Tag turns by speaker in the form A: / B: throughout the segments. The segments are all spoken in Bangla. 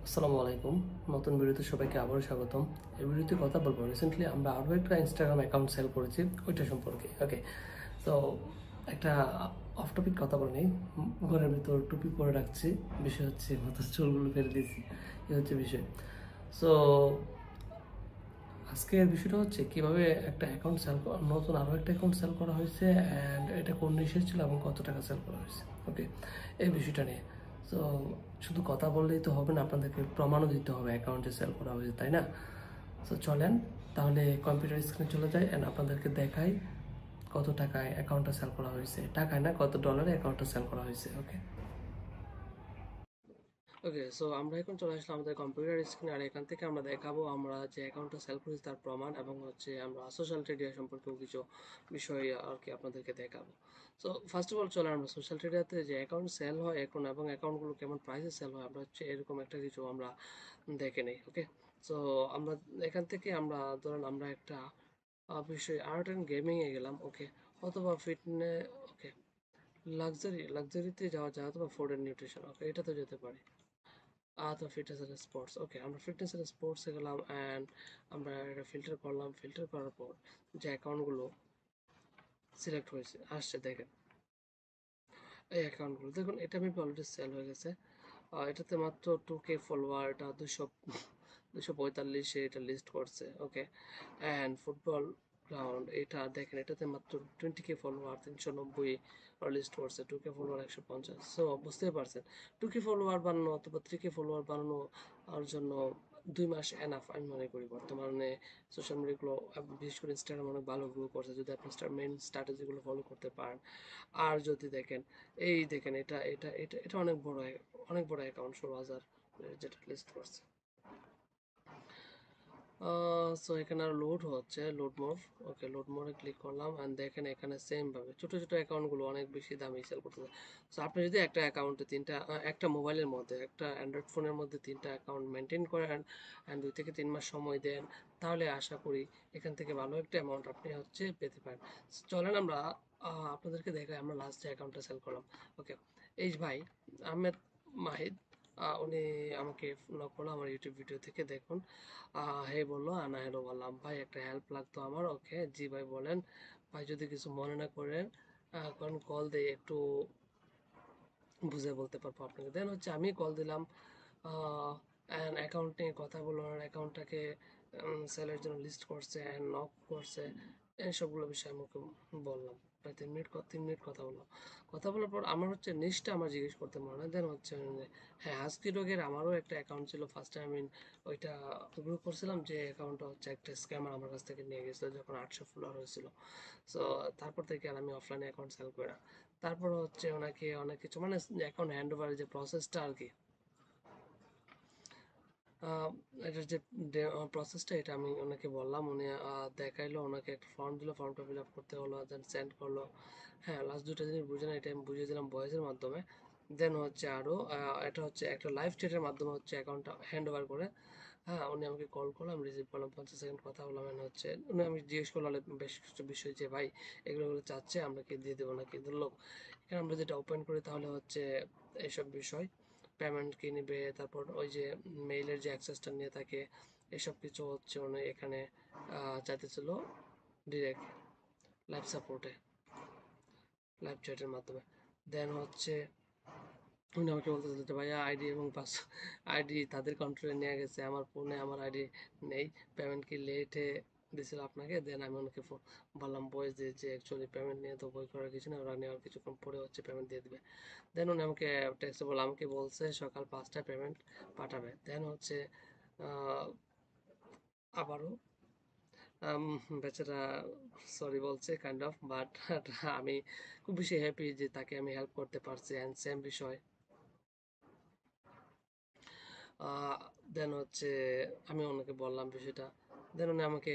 A: আসসালামু আলাইকুম। নতুন ভিডিওতে সবাইকে আবারও স্বাগতম। এই ভিডিওতে কথা বলবো রিসেন্টলি আমরা আরও একটা ইনস্টাগ্রাম অ্যাকাউন্ট সেল করেছি, ওইটা সম্পর্কে। ওকে, তো একটা অফ টপিক কথা বলে নিই। ঘরের ভিতর টুপি পরে রাখছি, বিষয় হচ্ছে মাথার চুলগুলো ফেলে দিয়েছি, এই হচ্ছে বিষয়। সো আজকের বিষয়টা হচ্ছে কিভাবে একটা অ্যাকাউন্ট সেল নতুন আরও একটা অ্যাকাউন্ট সেল করা হয়েছে, অ্যান্ড এটা কোন নিশেষ ছিল এবং কত টাকা সেল করা হয়েছে। ওকে, এই বিষয়টা নিয়ে। সো শুধু কথা বললেই তো হবে না, আপনাদেরকে প্রমাণও দিতে হবে অ্যাকাউন্টে সেল করা হয়েছে, তাই না? সো চলেন তাহলে কম্পিউটার স্ক্রিনে চলে যাই অ্যান্ড আপনাদেরকে দেখাই কত টাকায় অ্যাকাউন্টটা সেল করা হয়েছে। টাকায় না, কত ডলারে অ্যাকাউন্টটা সেল করা হয়েছে। ওকে ওকে, সো আমরা এখন চলে আসলাম আমাদের কম্পিউটার স্ক্রিনে, আর এখান থেকে আমরা দেখাবো আমরা যে অ্যাকাউন্টটা সেল করেছি তার প্রমাণ, এবং হচ্ছে আমরা সোশ্যাল মিডিয়া সম্পর্কেও কিছু বিষয় আর কি আপনাদেরকে দেখাবো। সো ফার্স্ট অফ অল চলে আমরা সোশ্যাল মিডিয়াতে যে অ্যাকাউন্ট সেল হয় এখন এবং অ্যাকাউন্টগুলো কেমন প্রাইসে সেল হয় আমরা হচ্ছে এরকম একটা কিছু আমরা দেখে নেই। ওকে, সো আমরা এখান থেকে আমরা ধরেন আমরা একটা বিষয় আর্ট অ্যান্ড গেমিংয়ে গেলাম। ওকে, অথবা ফিটনেস। ওকে, লাক্সারিতে যাওয়া যায়, অথবা ফুড অ্যান্ড নিউট্রিশন। ওকে, এটাতে যেতে পারি। তো ফিটনেস এন্ড স্পোর্টস। ওকে, আমরা ফিটনেস এন্ড স্পোর্টসে গেলাম অ্যান্ড আমরা এটা ফিল্টার করলাম। ফিল্টার করার পর যে অ্যাকাউন্টগুলো সিলেক্ট হয়েছে আসছে, দেখেন এই অ্যাকাউন্টগুলো দেখুন, এটা আমি অলরেডি সেল হয়ে গেছে। এটাতে মাত্র 2K ফলোয়ার, এটা 245 এটা লিস্ট করছে। ওকে, অ্যান্ড ফুটবল গ্রাউন্ড এটা দেখেন, এটাতে মাত্র 20K ফলোয়ার, 390 লিস্ট করছে। 2K follower 150। সো বুঝতেই পারছেন 2K ফলোয়ার বানানো অথবা 3K ফলোয়ার বানানো আর জন্য 2 মাস এনাফ আমি মনে করি। বর্তমানে সোশ্যাল মিডিয়াগুলো বিশেষ করে ইনস্টাগ্রাম অনেক ভালো গ্রো করছে, যদি আপনি মেইন স্ট্র্যাটেজিগুলো ফলো করতে পারেন। আর যদি দেখেন, এই দেখেন এটা অনেক বড় অ্যাকাউন্ট, 16,000 যেটা লিস্ট করছে। সো এখানে আর লোড হচ্ছে, লোড মোর। ওকে, লোড মোরে ক্লিক করলাম অ্যান্ড দেখেন এখানে সেম ভাবে ছোট ছোট অ্যাকাউন্টগুলো অনেক বেশি দামে সেল করতেছে। সো আপনি যদি একটা অ্যাকাউন্টে একটা মোবাইলের মধ্যে, একটা অ্যান্ড্রয়েড ফোনের মধ্যে 3টা অ্যাকাউন্ট মেনটেন করেন অ্যান্ড 2 থেকে 3 মাস সময় দেন, তাহলে আশা করি এখান থেকে ভালো একটা অ্যামাউন্ট আপনি হচ্ছে পেতে পারেন। চলেন আমরা আপনাদেরকে দেখাই আমরা লাস্ট যে অ্যাকাউন্টটা সেল করলাম। ওকে, এই ভাই আহমেদ মাহিদ, উনি আমাকে নক করলো আমার ইউটিউব ভিডিও থেকে। দেখুন, হে বললো, আনা হেলো বললাম, ভাই একটা হেল্প লাগতো আমার। ওকে, জি ভাই বলেন। ভাই যদি কিছু মনে না করেন, কারণ কল দিয়ে একটু বুঝে বলতে পারবো আপনাকে। দেন হচ্ছে আমি কল দিলাম, অ্যান্ড অ্যাকাউন্ট নিয়ে কথা বললো, অ্যাকাউন্টটাকে সেলের জন্য লিস্ট করছে অ্যান্ড নক করছে, সবগুলো বিষয় আমাকে বললাম। প্রায় 3 মিনিট কথা বললাম। কথা বলার পর আমার হচ্ছে নেক্সটটা আমার জিজ্ঞেস করতে মনে হয়। দেন হচ্ছে হ্যাঁ, হাস্কি রোগের আমারও একটা অ্যাকাউন্ট ছিল ফার্স্ট টাইম। আমি ওইটা গ্রো করছিলাম, যে অ্যাকাউন্টটা হচ্ছে একটা স্ক্যামার আমার কাছ থেকে নিয়ে গেছিলো যখন 800 ফলোয়ার হয়েছিল। সো তারপর থেকে আর আমি অফলাইনে অ্যাকাউন্ট সেল করি না। তারপর হচ্ছে ওনাকে অনেক কিছু মানে অ্যাকাউন্ট হ্যান্ড ওভারের যে প্রসেসটা আর কি, আহ, এটার যে প্রসেসটা এটা আমি ওনাকে বললাম। উনি দেখাইলো, ওনাকে একটা ফর্ম দিল, ফর্মটা ফিল আপ করতে হলো, দেন সেন্ড করলো। হ্যাঁ, লাস্ট দুটো জিনিস বুঝে না, এটা আমি বুঝিয়ে দিলাম ভয়েসের মাধ্যমে। দেন হচ্ছে আরও এটা হচ্ছে একটা লাইভ চ্যাটের মাধ্যমে হচ্ছে অ্যাকাউন্টটা হ্যান্ড ওভার করে। হ্যাঁ, উনি আমাকে কল করলাম, রিসিভ করলাম, 50 সেকেন্ড কথা বললাম। হচ্ছে উনি আমি জিজ্ঞেস করলাম বেশ কিছু বিষয়, যে ভাই এগুলো চাচ্ছে, আমরা কি দিয়ে দেবো নাকি। ধরলো এখানে আমরা যেটা ওপেন করি তাহলে হচ্ছে এইসব বিষয়, পেমেন্ট কি নেবে, তারপর ওই যে মেইলের যে অ্যাক্সেসটা নিয়ে থাকে, এসব কিছু হচ্ছে উনি এখানে চাইতেছিল ডিরেক্ট লাইভ সাপোর্টে, লাইভ চ্যাটের মাধ্যমে। দেন হচ্ছে উনি আমাকে বলতেছিল যে ভাইয়া আইডি এবং আইডি তাদের কন্ট্রোলে নিয়ে গেছে, আমার ফোনে আমার আইডি নেই, পেমেন্ট কি লেটে দিছিল আপনাকে। দেন আমি ওনাকে বললাম ভয়েস দিয়ে যে অ্যাকচুয়ালি পেমেন্ট নিয়ে তো বই করার কিছু না, ওরা নেওয়ার কিছুক্ষণ পরে হচ্ছে পেমেন্ট দিয়ে দিবে। দেন উনি আমাকে টেক্সটে বলে আমাকে বলছে সকাল 5টায় পেমেন্ট পাঠাবে। দেন হচ্ছে আবারও বেচারা সরি বলছে কাইন্ড অফ, বাট আমি খুব বেশি হ্যাপি যে তাকে আমি হেল্প করতে পারছি। অ্যান্ড সেম বিষয়, দেন হচ্ছে আমি ওনাকে বললাম বিষয়টা। দেন উনি আমাকে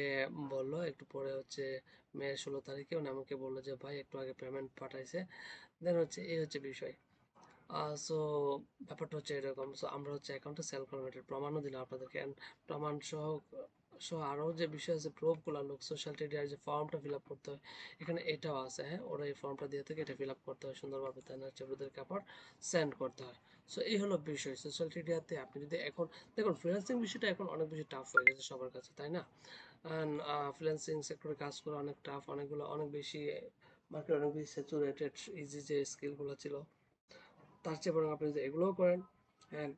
A: বললো একটু পরে হচ্ছে মে 16 তারিখে উনি আমাকে বললো যে ভাই একটু আগে পেমেন্ট পাঠাইছে। দেন হচ্ছে এই হচ্ছে বিষয়। সো ব্যাপারটা হচ্ছে এরকম। সো আমরা হচ্ছে অ্যাকাউন্টটা সেল করলাম, এটার প্রমাণও দিলাম আপনাদেরকে, প্রমাণ সহ সো আরও যে বিষয় আছে প্রুফগুলো লোক সোশ্যাল মিডিয়ার যে ফর্মটা ফিল আপ করতে হয়, এখানে এটাও আছে। হ্যাঁ, ওরা এই ফর্মটা দিয়ে থাকে, এটা ফিল আপ করতে হয় সুন্দরভাবে, তাই না, হচ্ছে ওদেরকে আবার সেন্ড করতে হয়। সো এই হলো বিষয় সোশ্যাল মিডিয়াতে। আপনি যদি এখন দেখুন ফ্রিল্যান্সিং বিষয়টা এখন অনেক বেশি টাফ হয়ে গেছে সবার কাছে, তাই না? অ্যান্ড ফ্রিল্যান্সিং সেক্টরে কাজ করা অনেক টাফ, অনেকগুলো অনেক বেশি মার্কেট অনেক বেশি স্যাচুরেটেড। ইজি যে স্কিলগুলো ছিল তার চেয়ে বরং আপনি যদি এগুলোও করেন, হ্যাঁ,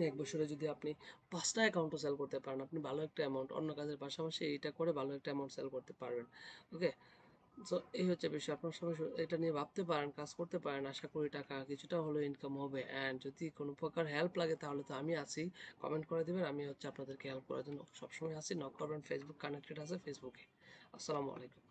A: এক বছরে যদি আপনি ৫টা অ্যাকাউন্টও সেল করতে পারেন, আপনি ভালো একটা অ্যামাউন্ট অন্য কাজের পাশাপাশি এইটা করে ভালো একটা অ্যামাউন্ট সেল করতে পারবেন। ওকে? সো এই হচ্ছে বিষয়। আপনার সবাই এটা নিয়ে ভাবতে পারেন, কাজ করতে পারেন। আশা করি টাকা কিছুটা হলেও ইনকাম হবে। অ্যান্ড যদি কোনো প্রকার হেল্প লাগে তাহলে তো আমি আছি। কমেন্ট করে দিবেন। আমি হচ্ছে আপনাদেরকে হেল্প করার জন্য সবসময় আছি। নক করবেন। ফেসবুক কানেক্টেড আছে ফেসবুকে। আসসালামু আলাইকুম।